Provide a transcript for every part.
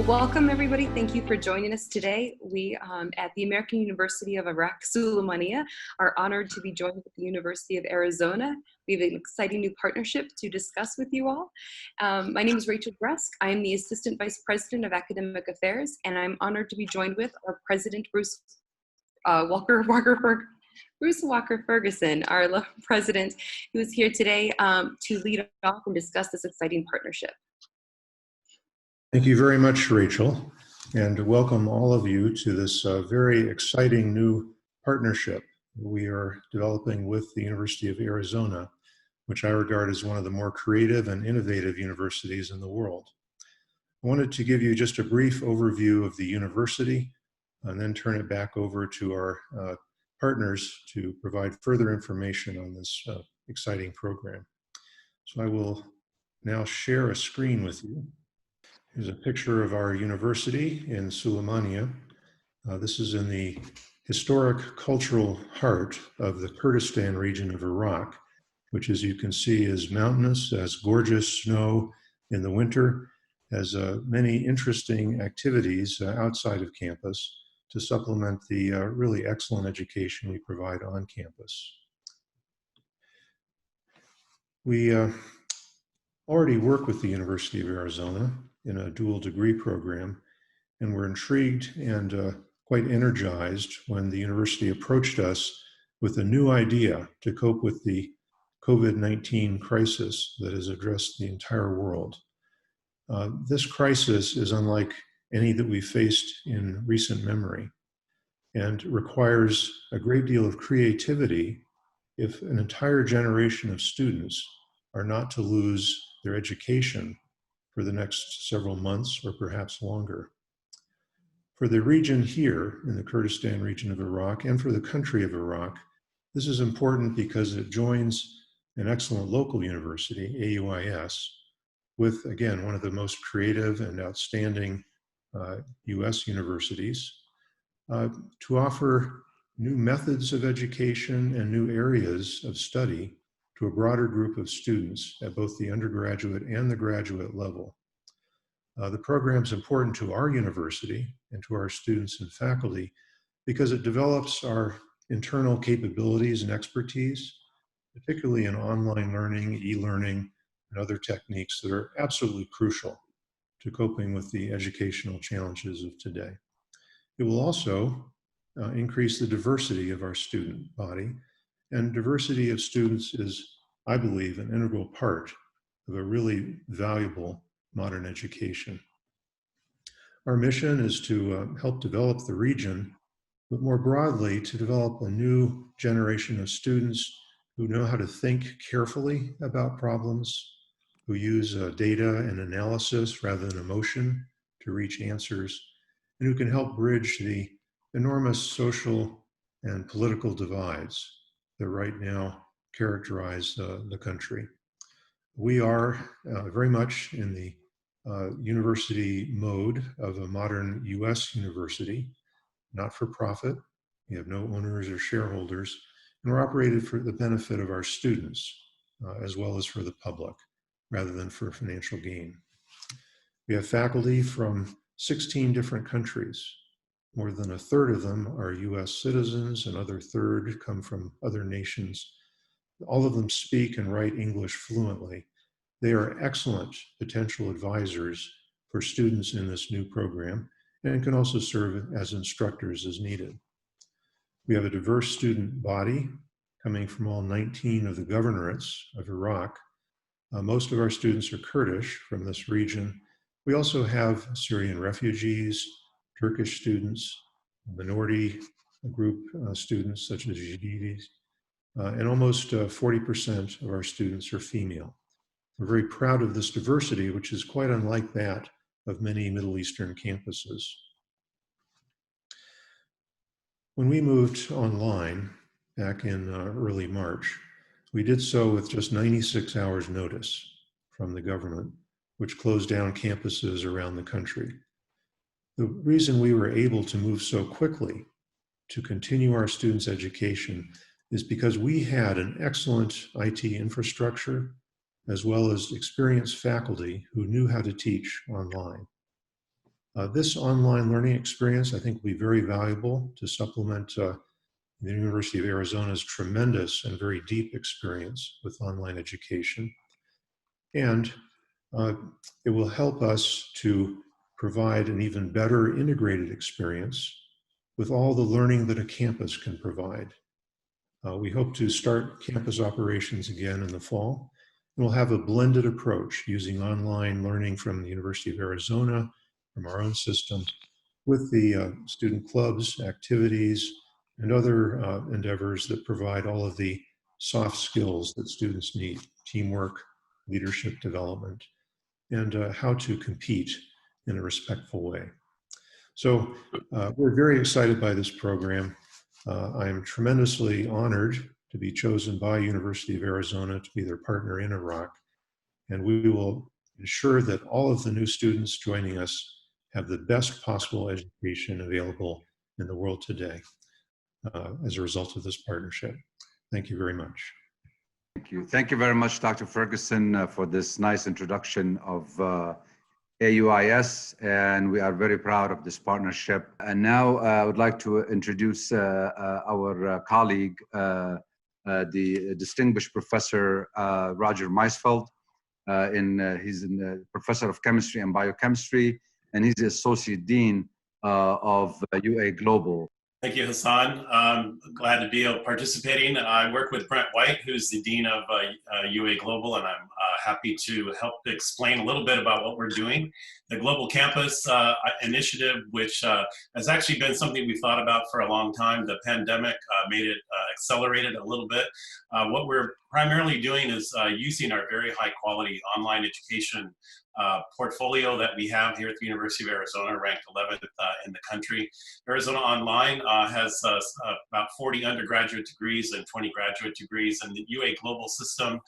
Well, welcome everybody. Thank you for joining us today. We at the American University of Iraq, Sulaymaniyah, are honored to be joined with the University of Arizona. We have an exciting new partnership to discuss with you all. My name is Rachel Bresk. I am the Assistant Vice President of Academic Affairs, and I'm honored to be joined with our President Bruce Walker Ferguson, our president, who is here today to lead off and discuss this exciting partnership. Thank you very much, Rachel, and welcome all of you to this very exciting new partnership we are developing with the University of Arizona, which I regard as one of the more creative and innovative universities in the world. I wanted to give you just a brief overview of the university and then turn it back over to our partners to provide further information on this exciting program. So I will now share a screen with you. Here's a picture of our university in Sulaymaniyah. This is in the historic cultural heart of the Kurdistan region of Iraq, which, as you can see, is mountainous, has gorgeous snow in the winter, has many interesting activities outside of campus to supplement the really excellent education we provide on campus. We already work with the University of Arizona in a dual degree program, and we're intrigued and quite energized when the university approached us with a new idea to cope with the COVID-19 crisis that has addressed the entire world. This crisis is unlike any that we faced in recent memory and requires a great deal of creativity if an entire generation of students are not to lose their education for the next several months or perhaps longer. For the region here in the Kurdistan region of Iraq and for the country of Iraq, this is important because it joins an excellent local university, AUIS, with, again, one of the most creative and outstanding US universities, to offer new methods of education and new areas of study to a broader group of students at both the undergraduate and the graduate level. The program is important to our university and to our students and faculty because it develops our internal capabilities and expertise, particularly in online learning, e-learning, and other techniques that are absolutely crucial to coping with the educational challenges of today. It will also increase the diversity of our student body, and diversity of students is, I believe, an integral part of a really valuable modern education. Our mission is to help develop the region, but more broadly to develop a new generation of students who know how to think carefully about problems, who use data and analysis rather than emotion to reach answers, and who can help bridge the enormous social and political divides that right now characterize the country. We are very much in the university mode of a modern US university, not for profit. We have no owners or shareholders, and we're operated for the benefit of our students as well as for the public, rather than for financial gain. We have faculty from 16 different countries. More than a third of them are US citizens, another third come from other nations. All of them speak and write English fluently. They are excellent potential advisors for students in this new program and can also serve as instructors as needed. We have a diverse student body coming from all 19 of the governorates of Iraq. Most of our students are Kurdish from this region. We also have Syrian refugees, Turkish students, minority group students such as Yazidis, and almost 40% of our students are female. We're very proud of this diversity, which is quite unlike that of many Middle Eastern campuses. When we moved online back in early March, we did so with just 96 hours notice from the government, which closed down campuses around the country. The reason we were able to move so quickly to continue our students' education is because we had an excellent IT infrastructure as well as experienced faculty who knew how to teach online. This online learning experience, I think, will be very valuable to supplement the University of Arizona's tremendous and very deep experience with online education. And uh, it will help us to provide an even better integrated experience with all the learning that a campus can provide. We hope to start campus operations again in the fall. And we'll have a blended approach using online learning from the University of Arizona, from our own system, with the student clubs, activities, and other endeavors that provide all of the soft skills that students need: teamwork, leadership development, and how to compete in a respectful way. So we're very excited by this program. I'm tremendously honored to be chosen by University of Arizona to be their partner in Iraq, and we will ensure that all of the new students joining us have the best possible education available in the world today as a result of this partnership. Thank you very much. Thank you. Thank you very much, Dr. Ferguson, for this nice introduction of AUIS, and we are very proud of this partnership. And now I would like to introduce our colleague, the distinguished Professor Roger Meisfeld. He's a professor of chemistry and biochemistry, and he's the associate dean of UA Global. Thank you, Hassan. I'm glad to be participating. I work with Brent White, who's the Dean of UA Global, and I'm happy to help explain a little bit about what we're doing. The Global Campus initiative, which has actually been something we thought about for a long time. The pandemic made it accelerated a little bit. What we're primarily doing is using our very high quality online education portfolio that we have here at the University of Arizona, ranked 11th in the country. Arizona Online has about 40 undergraduate degrees and 20 graduate degrees, and the UA Global system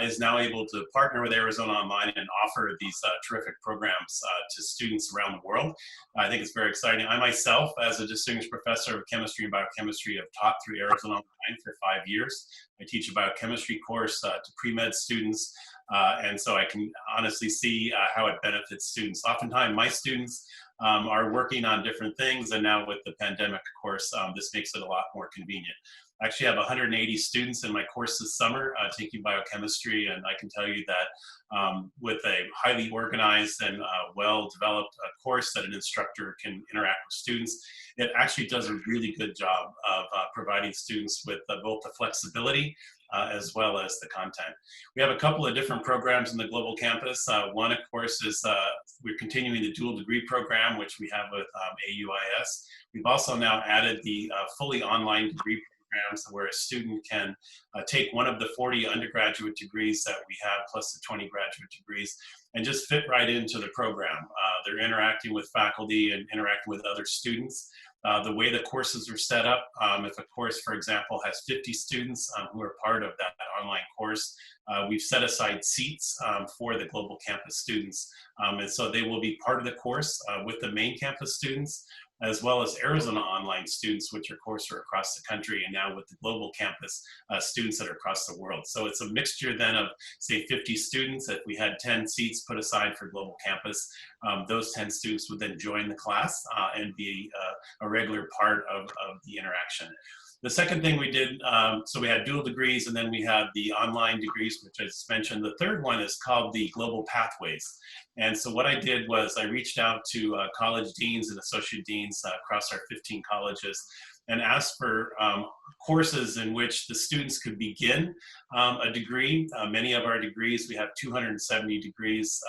is now able to partner with Arizona Online and offer these terrific programs to students around the world. I think it's very exciting. I myself, as a distinguished professor of chemistry and biochemistry, have taught through Arizona Online for 5 years. I teach a biochemistry course to pre-med students, and so I can honestly see how it benefits students. Oftentimes, my students are working on different things, and now with the pandemic, of course, this makes it a lot more convenient. I actually have 180 students in my course this summer taking biochemistry, and I can tell you that with a highly organized and well-developed course that an instructor can interact with students, it actually does a really good job of providing students with both the flexibility as well as the content. We have a couple of different programs in the Global Campus. One, of course, is we're continuing the dual degree program, which we have with AUIS. We've also now added the fully online degree programs where a student can take one of the 40 undergraduate degrees that we have, plus the 20 graduate degrees, and just fit right into the program. They're interacting with faculty and interacting with other students. The way the courses are set up, if a course, for example, has 50 students who are part of that online course, we've set aside seats for the Global Campus students. And so they will be part of the course with the main campus students, as well as Arizona Online students, which of course are across the country, and now with the Global Campus students that are across the world. So it's a mixture then of, say, 50 students. If we had 10 seats put aside for Global Campus, those 10 students would then join the class and be a regular part of the interaction. The second thing we did, so we had dual degrees, and then we had the online degrees, which I just mentioned. The third one is called the Global Pathways. And so what I did was I reached out to college deans and associate deans across our 15 colleges and asked for courses in which the students could begin a degree. Many of our degrees, we have 270 degrees,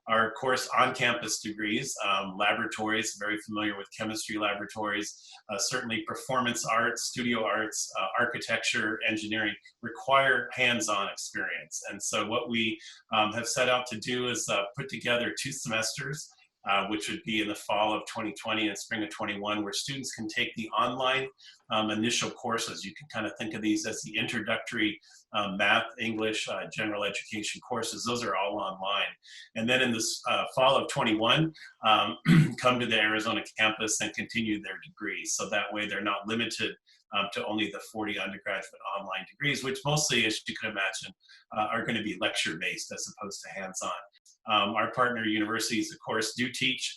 are, of course, on-campus degrees, laboratories, very familiar with chemistry laboratories, certainly performance arts, studio arts, architecture, engineering, require hands-on experience. And so what we have set out to do is put together 2 semesters, which would be in the fall of 2020 and spring of 21, where students can take the online initial courses. You can kind of think of these as the introductory math, English, general education courses. Those are all online. And then in this fall of 21, come to the Arizona campus and continue their degrees. So that way they're not limited to only the 40 undergraduate online degrees, which mostly, as you can imagine, are going to be lecture-based as opposed to hands-on. Our partner universities, of course, do teach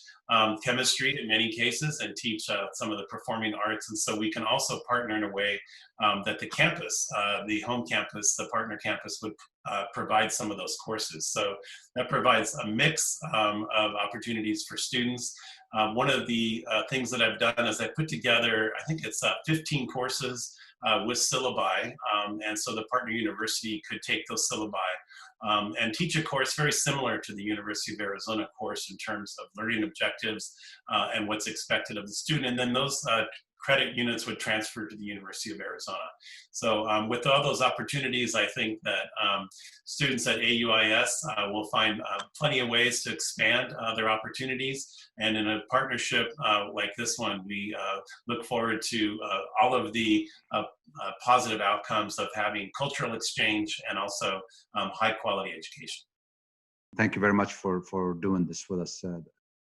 chemistry in many cases and teach some of the performing arts. And so we can also partner in a way that the campus, the home campus, the partner campus would provide some of those courses. So that provides a mix of opportunities for students. One of the things that I've done is I put together, I think it's 15 courses with syllabi. And so the partner university could take those syllabi and teach a course very similar to the University of Arizona course in terms of learning objectives and what's expected of the student. And then those credit units would transfer to the University of Arizona. So with all those opportunities, I think that students at AUIS will find plenty of ways to expand their opportunities. And in a partnership like this one, we look forward to all of the positive outcomes of having cultural exchange and also high quality education. Thank you very much for doing this with us,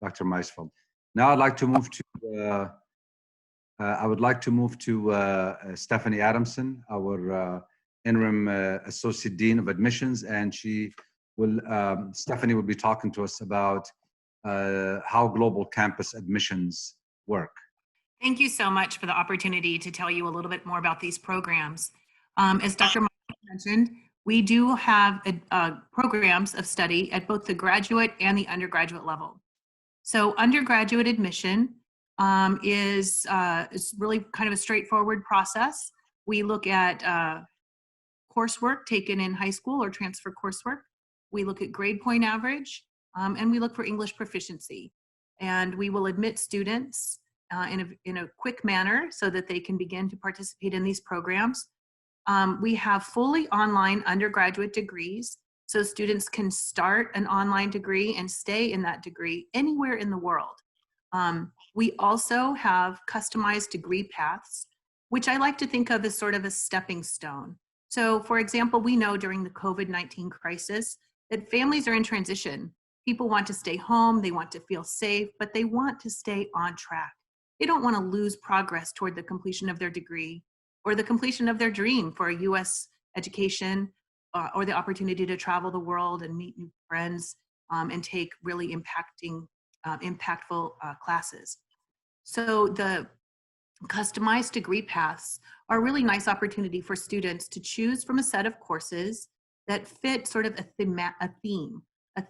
Dr. Maisfeld. Now I'd like to move to Stephanie Adamson, our interim associate dean of admissions, and Stephanie will be talking to us about how global campus admissions work. Thank you so much for the opportunity to tell you a little bit more about these programs. As Dr. mentioned, we do have programs of study at both the graduate and the undergraduate level. So undergraduate admission is really kind of a straightforward process. We look at coursework taken in high school or transfer coursework. We look at grade point average, and we look for English proficiency. And we will admit students in a quick manner so that they can begin to participate in these programs. We have fully online undergraduate degrees, so students can start an online degree and stay in that degree anywhere in the world. We also have customized degree paths, which I like to think of as sort of a stepping stone. So for example, we know during the COVID-19 crisis that families are in transition. People want to stay home, they want to feel safe, but they want to stay on track. They don't want to lose progress toward the completion of their degree or the completion of their dream for a US education or the opportunity to travel the world and meet new friends and take really impactful classes. So the customized degree paths are a really nice opportunity for students to choose from a set of courses that fit sort of a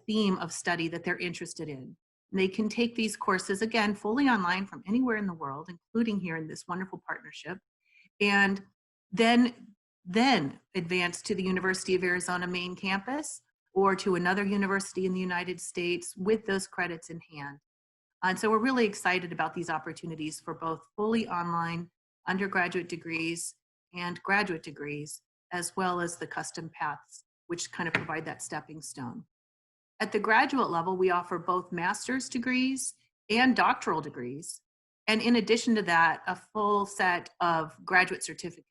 theme of study that they're interested in. And they can take these courses, again, fully online from anywhere in the world, including here in this wonderful partnership, and then advance to the University of Arizona main campus or to another university in the United States with those credits in hand. And so we're really excited about these opportunities for both fully online undergraduate degrees and graduate degrees, as well as the custom paths, which kind of provide that stepping stone. At the graduate level, we offer both master's degrees and doctoral degrees. And in addition to that, a full set of graduate certificates.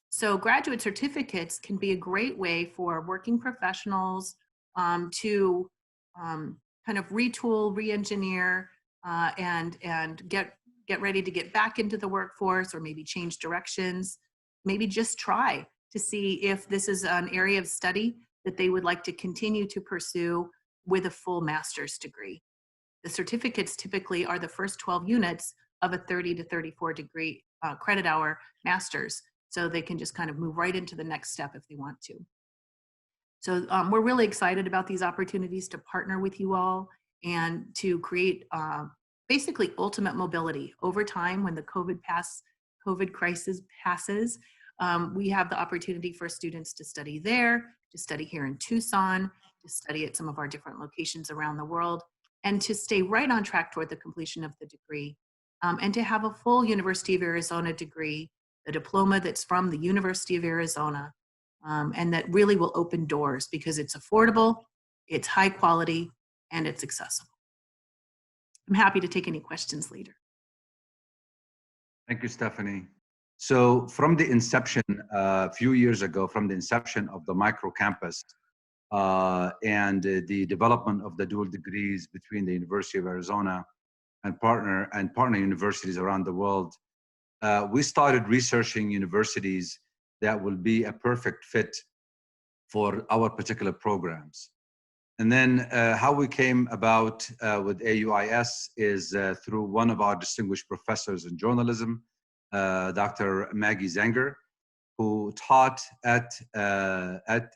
So graduate certificates can be a great way for working professionals to kind of retool, re-engineer, and get ready to get back into the workforce, or maybe change directions, maybe just try to see if this is an area of study that they would like to continue to pursue with a full master's degree. The certificates typically are the first 12 units of a 30 to 34 degree credit hour master's, so they can just kind of move right into the next step if they want to. So we're really excited about these opportunities to partner with you all and to create basically ultimate mobility. Over time, when the COVID crisis passes, we have the opportunity for students to study there, to study here in Tucson, to study at some of our different locations around the world, and to stay right on track toward the completion of the degree, and to have a full University of Arizona degree, a diploma that's from the University of Arizona, and that really will open doors because it's affordable, it's high quality, and it's accessible. I'm happy to take any questions later. Thank you, Stephanie. So from the inception, a few years ago, from the inception of the micro campus and the development of the dual degrees between the University of Arizona and partner universities around the world, we started researching universities that will be a perfect fit for our particular programs. And then how we came about with AUIS is through one of our distinguished professors in journalism, Dr. Maggie Zenger, who taught at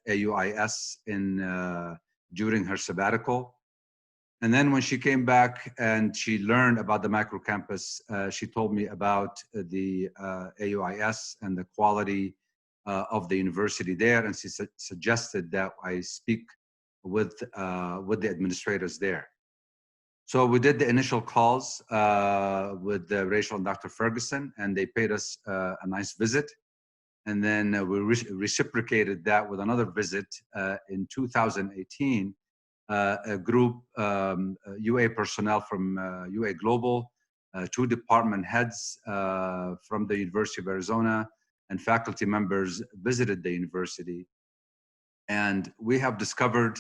AUIS during her sabbatical. And then when she came back and she learned about the microcampus, she told me about the AUIS and the quality of the university there, and she suggested that I speak with the administrators there. So we did the initial calls with Rachel and Dr. Ferguson, and they paid us a nice visit. And then we reciprocated that with another visit in 2018. A group, UA personnel from UA Global, 2 department heads from the University of Arizona, and faculty members visited the university. And we have discovered,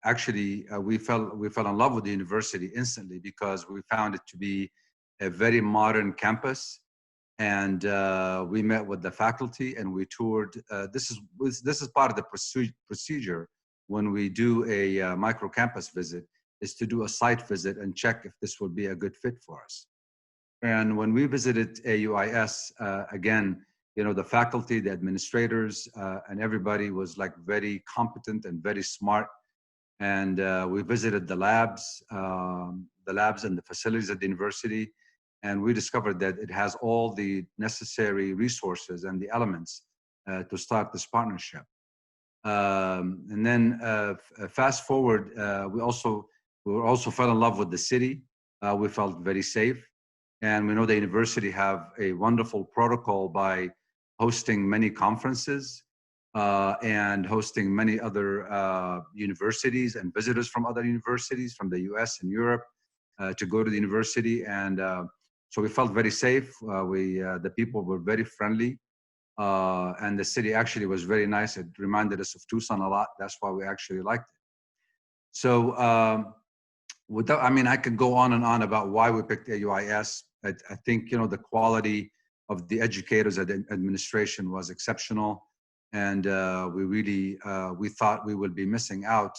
actually, we fell in love with the university instantly because we found it to be a very modern campus. And we met with the faculty and we toured. This is part of the procedure when we do a micro-campus visit, is to do a site visit and check if this would be a good fit for us. And when we visited AUIS, again, you know, the faculty, the administrators, and everybody was like very competent and very smart. And we visited the labs and the facilities at the university. And we discovered that it has all the necessary resources and the elements to start this partnership. And then fast forward, we also fell in love with the city. We felt very safe. And we know the university have a wonderful protocol by hosting many conferences and hosting many other universities and visitors from other universities from the US and Europe to go to the university. And so we felt very safe. The people were very friendly. And the city actually was very nice. It reminded us of Tucson a lot. That's why we actually liked it. So I mean, I could go on and on about why we picked AUIS. I think, you know, the quality of the educators at the administration was exceptional. And we thought we would be missing out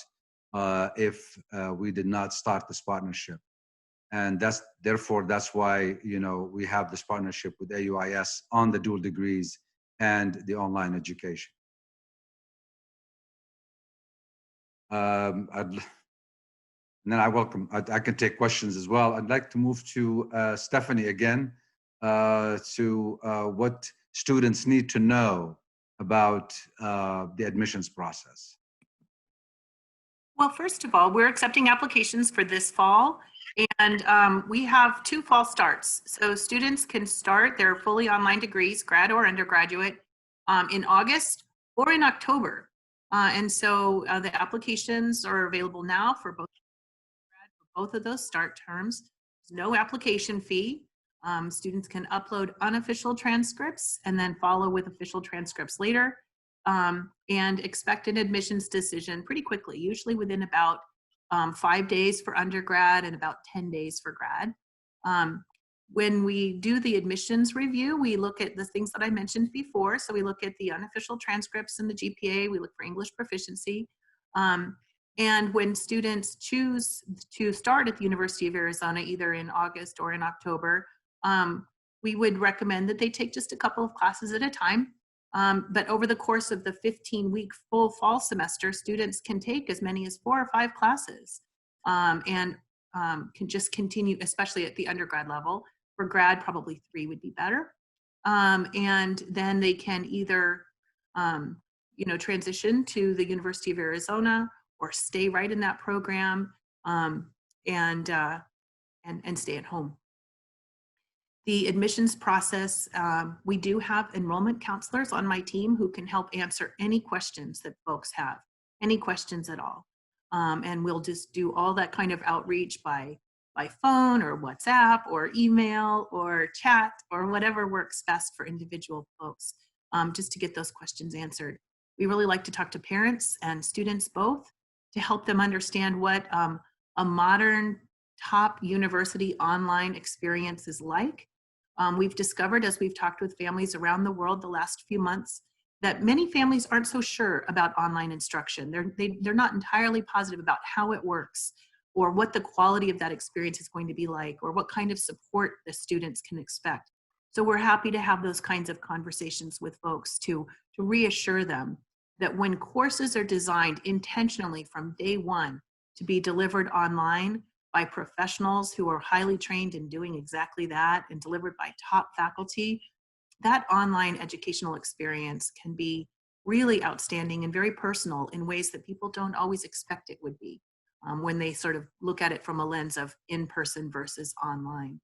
if we did not start this partnership. And therefore, that's why, you know, we have this partnership with AUIS on the dual degrees and the online education. And then I can take questions as well. I'd like to move to Stephanie again to what students need to know about the admissions process. Well, first of all, we're accepting applications for this fall, and we have 2 fall starts. So students can start their fully online degrees, grad or undergraduate, in August or in October. And so the applications are available now for both of those start terms. There's no application fee. Students can upload unofficial transcripts and then follow with official transcripts later. And expect an admissions decision pretty quickly, usually within about 5 days for undergrad and about 10 days for grad. When we do the admissions review, we look at the things that I mentioned before. So we look at the unofficial transcripts and the GPA, we look for English proficiency. And when students choose to start at the University of Arizona, either in August or in October, we would recommend that they take just a couple of classes at a time. But over the course of the 15-week full fall semester, students can take as many as 4 or 5 classes and can just continue, especially at the undergrad level. For grad, probably 3 would be better. And then they can either, you know, transition to the University of Arizona or stay right in that program and stay at home. The admissions process, we do have enrollment counselors on my team who can help answer any questions that folks have, any questions at all. And we'll just do all that kind of outreach by phone or WhatsApp or email or chat or whatever works best for individual folks, just to get those questions answered. We really like to talk to parents and students both to help them understand what a modern top university online experience is like. We've discovered, as we've talked with families around the world the last few months, that many families aren't so sure about online instruction. They're not entirely positive about how it works, or what the quality of that experience is going to be like, or what kind of support the students can expect. So we're happy to have those kinds of conversations with folks to reassure them that when courses are designed intentionally from day one to be delivered online by professionals who are highly trained in doing exactly that and delivered by top faculty, that online educational experience can be really outstanding and very personal in ways that people don't always expect it would be when they sort of look at it from a lens of in-person versus online.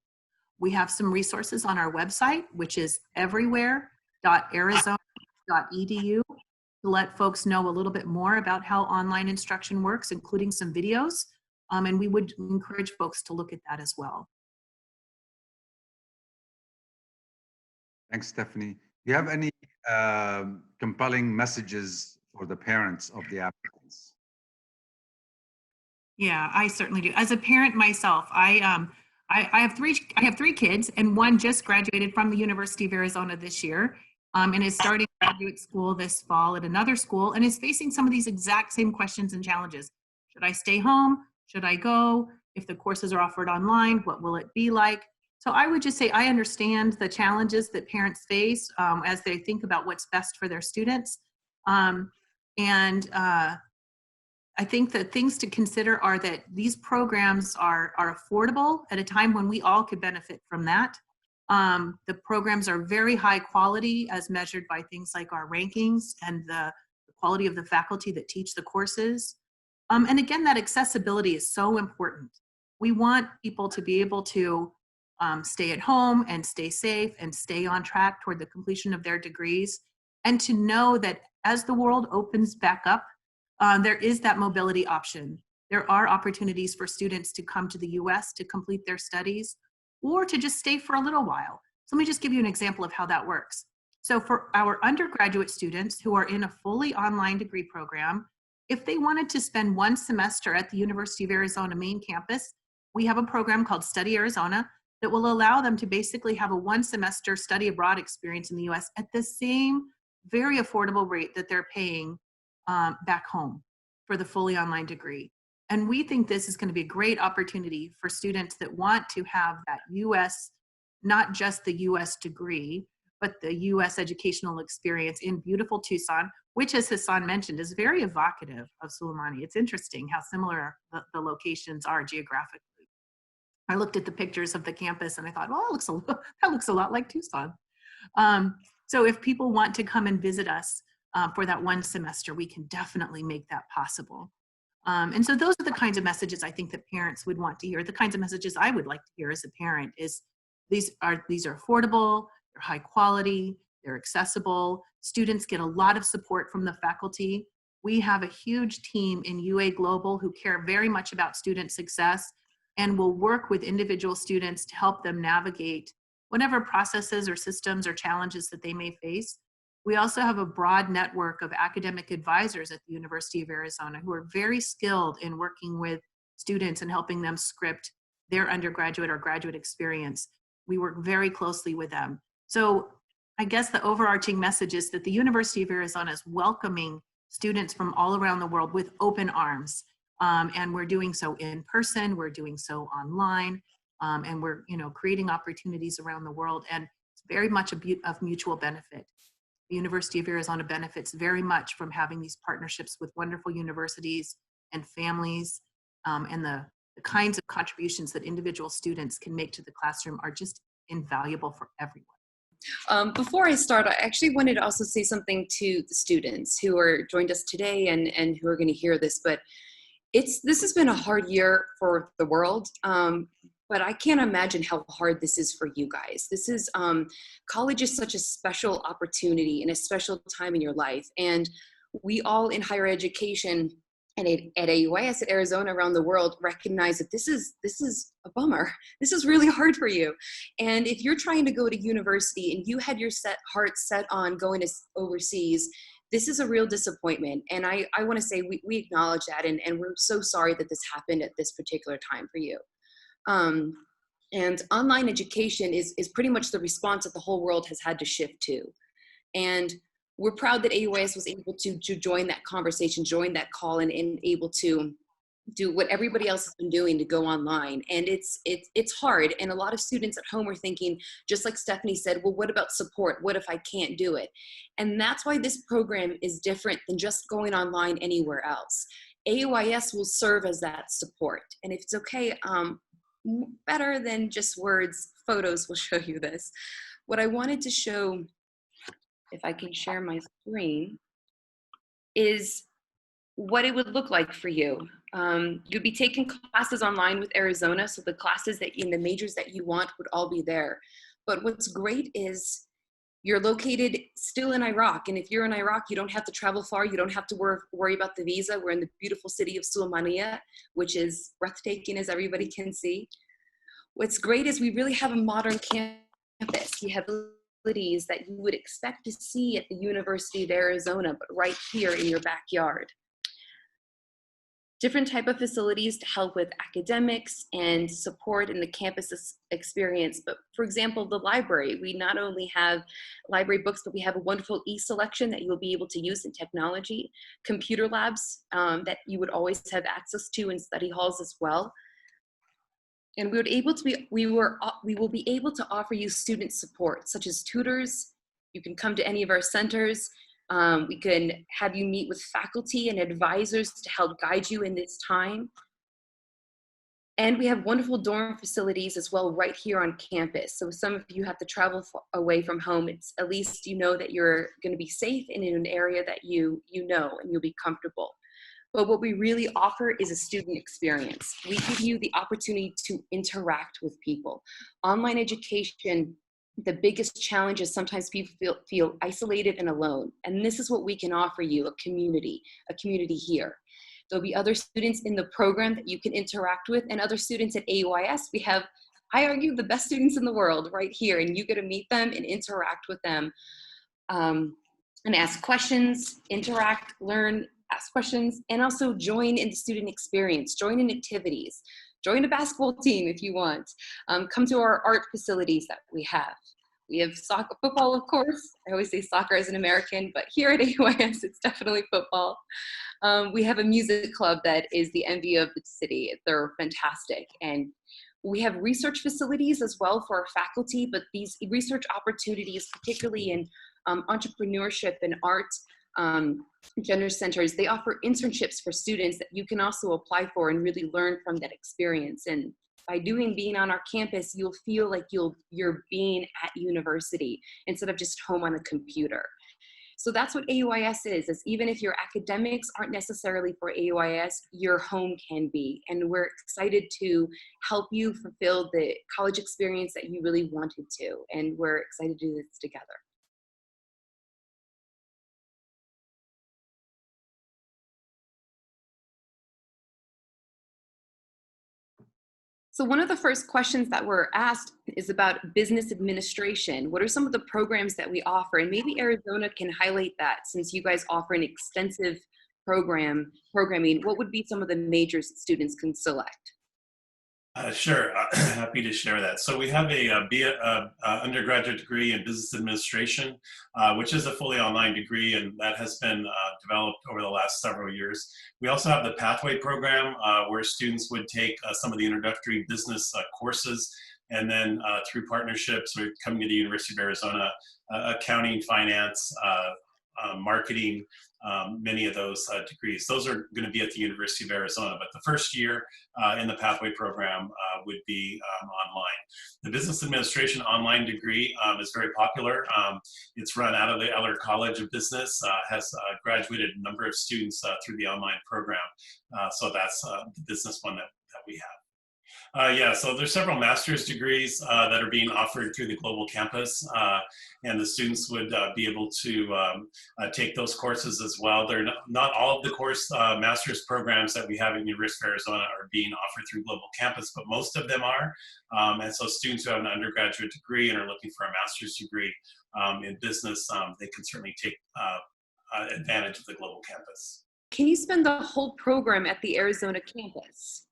We have some resources on our website, which is everywhere.arizona.edu, to let folks know a little bit more about how online instruction works, including some videos. And we would encourage folks to look at that as well. Thanks, Stephanie. Do you have any compelling messages for the parents of the applicants? Yeah, I certainly do. As a parent myself, I have three kids, and one just graduated from the University of Arizona this year, and is starting graduate school this fall at another school, and is facing some of these exact same questions and challenges. Should I stay home? Should I go? If the courses are offered online, what will it be like? So I would just say I understand the challenges that parents face as they think about what's best for their students. I think that things to consider are that these programs are affordable at a time when we all could benefit from that. The programs are very high quality as measured by things like our rankings and the quality of the faculty that teach the courses. And again, that accessibility is so important. We want people to be able to stay at home and stay safe and stay on track toward the completion of their degrees, and to know that as the world opens back up, there is that mobility option. There are opportunities for students to come to the US to complete their studies, or to just stay for a little while. So let me just give you an example of how that works. So for our undergraduate students who are in a fully online degree program, if they wanted to spend one semester at the University of Arizona main campus, we have a program called Study Arizona that will allow them to basically have a one semester study abroad experience in the US at the same very affordable rate that they're paying back home for the fully online degree. And we think this is going to be a great opportunity for students that want to have that US, not just the US degree, but the US educational experience in beautiful Tucson, which, as Hassan mentioned, is very evocative of Suleimani. It's interesting how similar the locations are geographically. I looked at the pictures of the campus and I thought, well, that looks a lot like Tucson. So if people want to come and visit us for that one semester, we can definitely make that possible. And so those are the kinds of messages I think that parents would want to hear. The kinds of messages I would like to hear as a parent is these are affordable, they're high quality, they're accessible. Students get a lot of support from the faculty. We have a huge team in UA Global who care very much about student success and will work with individual students to help them navigate whatever processes or systems or challenges that they may face. We also have a broad network of academic advisors at the University of Arizona who are very skilled in working with students and helping them script their undergraduate or graduate experience. We work very closely with them. So I guess the overarching message is that the University of Arizona is welcoming students from all around the world with open arms. And we're doing so in person, we're doing so online, and we're creating opportunities around the world. And it's very much of mutual benefit. The University of Arizona benefits very much from having these partnerships with wonderful universities and families, and the kinds of contributions that individual students can make to the classroom are just invaluable for everyone. Before I start, I actually wanted to also say something to the students who are joined us today and who are going to hear this, but this has been a hard year for the world. But I can't imagine how hard this is for you guys. College is such a special opportunity and a special time in your life. And we all in higher education and at AUIS at Arizona around the world recognize that this is a bummer. This is really hard for you. And if you're trying to go to university and you had your heart set on going overseas, this is a real disappointment. And I want to say we acknowledge that, and we're so sorry that this happened at this particular time for you. And online education is pretty much the response that the whole world has had to shift to. And we're proud that AUIS was able to join that conversation, join that call, and able to do what everybody else has been doing to go online. And it's hard. And a lot of students at home are thinking, just like Stephanie said, well, what about support? What if I can't do it? And that's why this program is different than just going online anywhere else. AUIS will serve as that support. And if it's okay, better than just words, photos will show you this. What I wanted to show, if I can share my screen, is what it would look like for you. You'd be taking classes online with Arizona, so the classes that in the majors that you want would all be there. But what's great is you're located still in Iraq, and if you're in Iraq, you don't have to travel far. You don't have to worry about the visa. We're in the beautiful city of Sulaymaniyah, which is breathtaking, as everybody can see. What's great is we really have a modern campus. You have facilities that you would expect to see at the University of Arizona, but right here in your backyard. Different type of facilities to help with academics and support in the campus experience. But for example, the library, we not only have library books, but we have a wonderful e-selection that you'll be able to use in technology, computer labs that you would always have access to in study halls as well. And we will be able to offer you student support, such as tutors. You can come to any of our centers. We can have you meet with faculty and advisors to help guide you in this time. And we have wonderful dorm facilities as well right here on campus. So some of you have to travel away from home. It's at least you know that you're going to be safe and in an area that you know and you'll be comfortable. But what we really offer is a student experience. We give you the opportunity to interact with people. Online education, the biggest challenge is sometimes people feel isolated and alone. And this is what we can offer you, a community here. There'll be other students in the program that you can interact with, and other students at AUIS. We have, I argue, the best students in the world right here, and you get to meet them and interact with them and ask questions, interact, learn, ask questions, and also join in the student experience, join in activities, join a basketball team if you want. Come to our art facilities that we have. We have soccer, football, of course. I always say soccer as an American, but here at AUIS, it's definitely football. We have a music club that is the envy of the city. They're fantastic. And we have research facilities as well for our faculty, but these research opportunities, particularly in entrepreneurship and art, gender centers, they offer internships for students that you can also apply for and really learn from that experience. And by being on our campus, you'll feel like you're being at university instead of just home on a computer. So that's what AUIS is even if your academics aren't necessarily for AUIS, your home can be. And we're excited to help you fulfill the college experience that you really wanted to. And we're excited to do this together. So one of the first questions that were asked is about business administration. What are some of the programs that we offer? And maybe Arizona can highlight that, since you guys offer an extensive programming. What would be some of the majors that students can select? Sure, happy to share that. So we have a undergraduate degree in business administration, which is a fully online degree, and that has been developed over the last several years. We also have the pathway program where students would take some of the introductory business courses, and then through partnerships with coming to the University of Arizona, accounting, finance, marketing, many of those degrees. Those are going to be at the University of Arizona, but the first year in the pathway program would be online. The business administration online degree is very popular. It's run out of the Eller College of Business, has graduated a number of students through the online program. So that's the business one that we have. Yeah, so there's several master's degrees that are being offered through the global campus, and the students would be able to take those courses as well. They're not all of the master's programs that we have at University of Arizona are being offered through global campus, but most of them are. And so students who have an undergraduate degree and are looking for a master's degree in business, they can certainly take advantage of the global campus. Can you spend the whole program at the Arizona campus?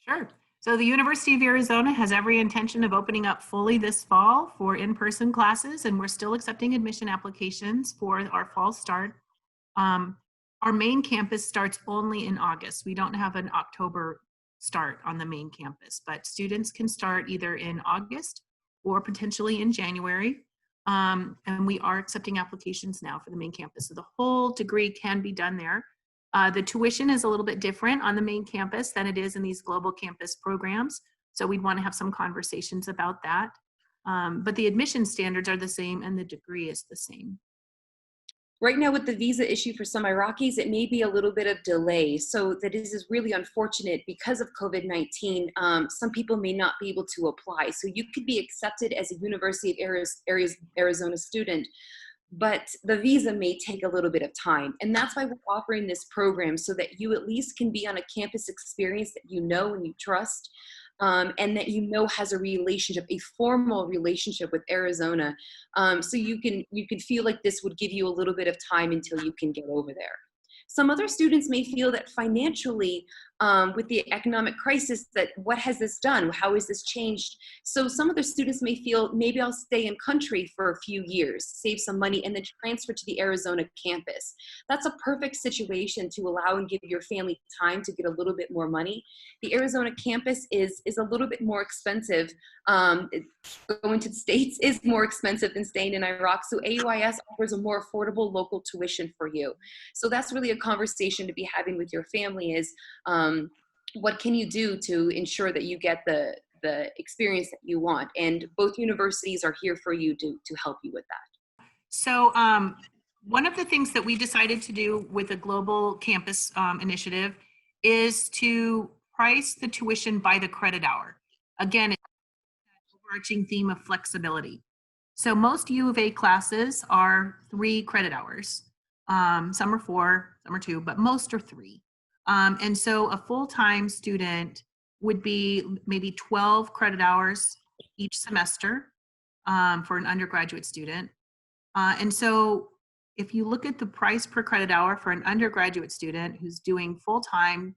Sure. So the University of Arizona has every intention of opening up fully this fall for in-person classes, and we're still accepting admission applications for our fall start. Our main campus starts only in August. We don't have an October start on the main campus, but students can start either in August or potentially in January. And we are accepting applications now for the main campus. So the whole degree can be done there. The tuition is a little bit different on the main campus than it is in these global campus programs. So we'd want to have some conversations about that. But the admission standards are the same and the degree is the same. Right now with the visa issue for some Iraqis, it may be a little bit of delay. So that is really unfortunate because of COVID-19. Some people may not be able to apply. So you could be accepted as a University of Arizona student, but the visa may take a little bit of time. And that's why we're offering this program, so that you at least can be on a campus experience that you know and you trust, and that you know has a relationship, a formal relationship with Arizona. So you can feel like this would give you a little bit of time until you can get over there. Some other students may feel that financially, with the economic crisis, that what has this done? How has this changed? So some other students may feel, maybe I'll stay in country for a few years, save some money, and then transfer to the Arizona campus. That's a perfect situation to allow and give your family time to get a little bit more money. The Arizona campus is a little bit more expensive. Going to the States is more expensive than staying in Iraq. So AUIS offers a more affordable local tuition for you. So that's really a conversation to be having with your family is, what can you do to ensure that you get the experience that you want? And both universities are here for you to help you with that. So one of the things that we decided to do with the Global Campus Initiative is to price the tuition by the credit hour. Again, it's an overarching theme of flexibility. So most U of A classes are 3 credit hours. Some are 4, some are 2, but most are 3. And so a full-time student would be maybe 12 credit hours each semester for an undergraduate student. And so if you look at the price per credit hour for an undergraduate student who's doing full-time,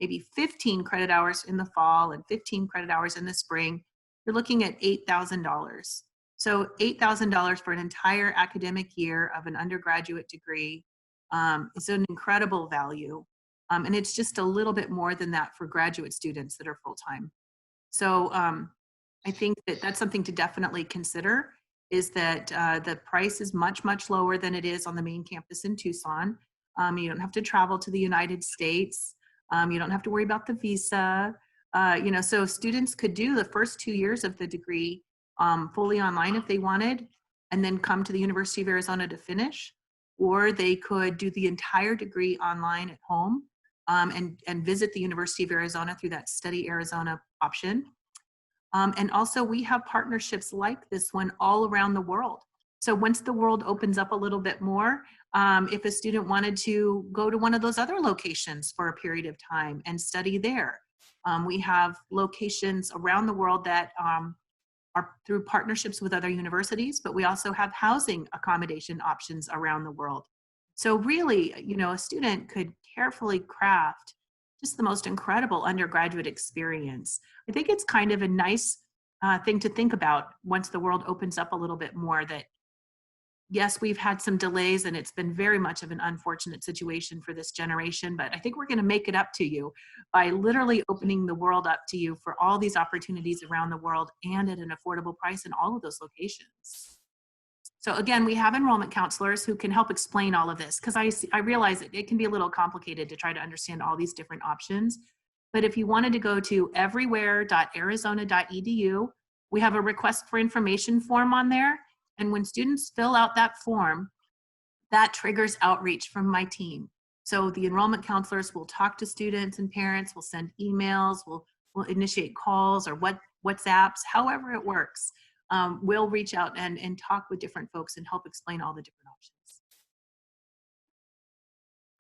maybe 15 credit hours in the fall and 15 credit hours in the spring, you're looking at $8,000. So $8,000 for an entire academic year of an undergraduate degree is an incredible value. And it's just a little bit more than that for graduate students that are full-time. So I think that that's something to definitely consider, is that the price is much, much lower than it is on the main campus in Tucson. You don't have to travel to the United States. You don't have to worry about the visa. So students could do the first 2 years of the degree fully online if they wanted, and then come to the University of Arizona to finish, or they could do the entire degree online at home and visit the University of Arizona through that Study Arizona option. And also we have partnerships like this one all around the world. So once the world opens up a little bit more, if a student wanted to go to one of those other locations for a period of time and study there, we have locations around the world that are through partnerships with other universities, but we also have housing accommodation options around the world. So really, a student could carefully craft just the most incredible undergraduate experience. I think it's kind of a nice thing to think about once the world opens up a little bit more, that yes, we've had some delays and it's been very much of an unfortunate situation for this generation, but I think we're going to make it up to you by literally opening the world up to you for all these opportunities around the world and at an affordable price in all of those locations. So again, we have enrollment counselors who can help explain all of this, because I realize it can be a little complicated to try to understand all these different options. But if you wanted to go to everywhere.arizona.edu, we have a request for information form on there. And when students fill out that form, that triggers outreach from my team. So the enrollment counselors will talk to students and parents, will send emails, will initiate calls or WhatsApps, however it works. We'll reach out and talk with different folks and help explain all the different options.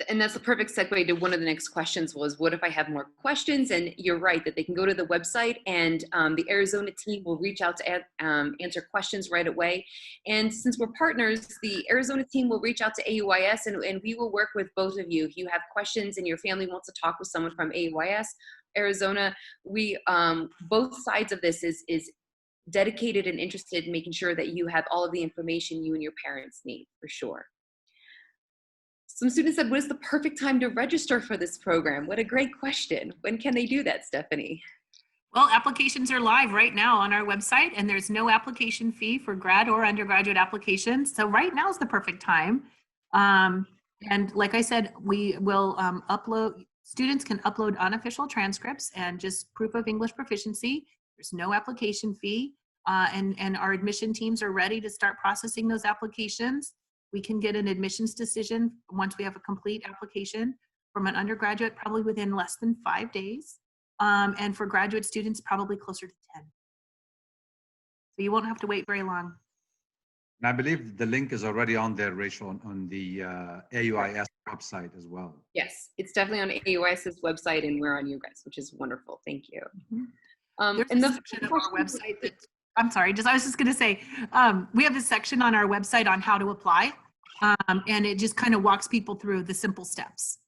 And that's the perfect segue to one of the next questions was, what if I have more questions? And you're right that they can go to the website and the Arizona team will reach out to answer questions right away. And since we're partners, the Arizona team will reach out to AUIS and we will work with both of you. If you have questions and your family wants to talk with someone from AUIS, Arizona, we, both sides of this is dedicated and interested in making sure that you have all of the information you and your parents need, for sure. Some students said, what is the perfect time to register for this program? What a great question. When can they do that, Stephanie? Well, applications are live right now on our website, and there's no application fee for grad or undergraduate applications. So right now is the perfect time. And like I said, we will students can upload unofficial transcripts and just proof of English proficiency. There's no application fee, and our admission teams are ready to start processing those applications. We can get an admissions decision once we have a complete application from an undergraduate, probably within less than 5 days. And for graduate students, probably closer to 10. So you won't have to wait very long. And I believe the link is already on there, Rachel, on the AUIS website as well. Yes, it's definitely on AUIS's website and we're on you guys, which is wonderful. Thank you. There's and a section of our website that, I'm sorry, I was just going to say, we have a section on our website on how to apply. And it just kind of walks people through the simple steps.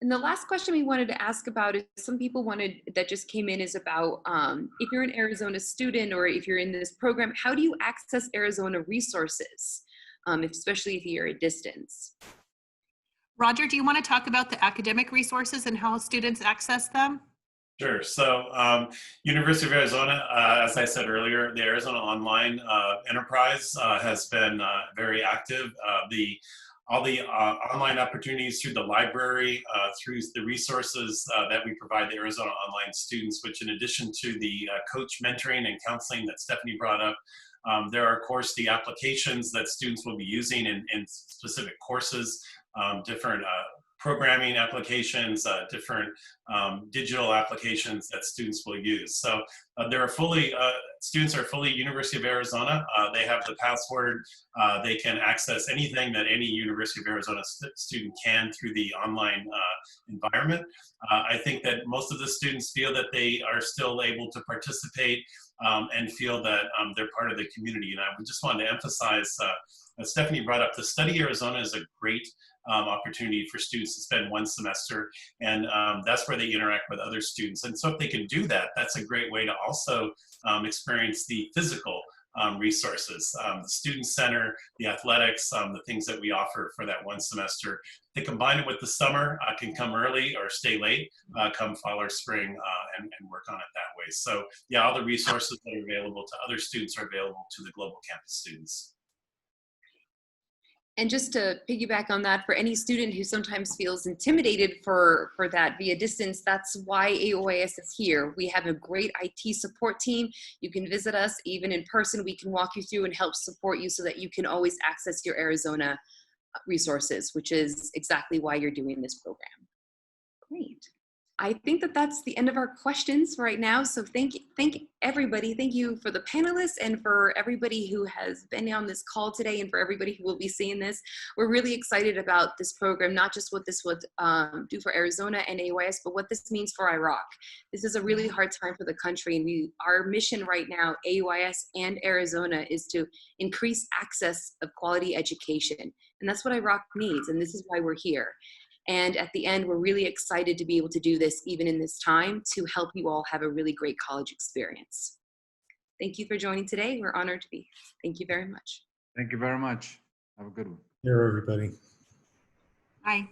And the last question we wanted to ask about is some people wanted that just came in is about if you're an Arizona student or if you're in this program, how do you access Arizona resources, especially if you're at distance? Roger, do you want to talk about the academic resources and how students access them? Sure. So University of Arizona, as I said earlier, the Arizona Online Enterprise has been very active. All the online opportunities through the library, through the resources that we provide the Arizona Online students, which in addition to the coach mentoring and counseling that Stephanie brought up, there are, of course, the applications that students will be using in specific courses, different programming applications, different digital applications that students will use. So students are fully University of Arizona. They have the password. They can access anything that any University of Arizona student can through the online environment. I think that most of the students feel that they are still able to participate and feel that they're part of the community. And I just wanted to emphasize, as Stephanie brought up, the Study Arizona is a great opportunity for students to spend one semester, and that's where they interact with other students. And so if they can do that, that's a great way to also experience the physical resources, the student center, the athletics, the things that we offer for that one semester. They combine it with the summer, can come early or stay late, come fall or spring, and work on it that way. So yeah, all the resources that are available to other students are available to the global campus students. And just to piggyback on that, for any student who sometimes feels intimidated for that via distance, that's why AUIS is here. We have a great IT support team. You can visit us even in person. We can walk you through and help support you so that you can always access your Arizona resources, which is exactly why you're doing this program. Great. I think that that's the end of our questions right now. So thank everybody. Thank you for the panelists and for everybody who has been on this call today and for everybody who will be seeing this. We're really excited about this program, not just what this would do for Arizona and AUIS, but what this means for Iraq. This is a really hard time for the country, and our mission right now, AUIS and Arizona, is to increase access of quality education. And that's what Iraq needs, and this is why we're here. And at the end, we're really excited to be able to do this even in this time to help you all have a really great college experience. Thank you for joining today. We're honored to be. Thank you very much. Thank you very much. Have a good one. Here, everybody. Bye.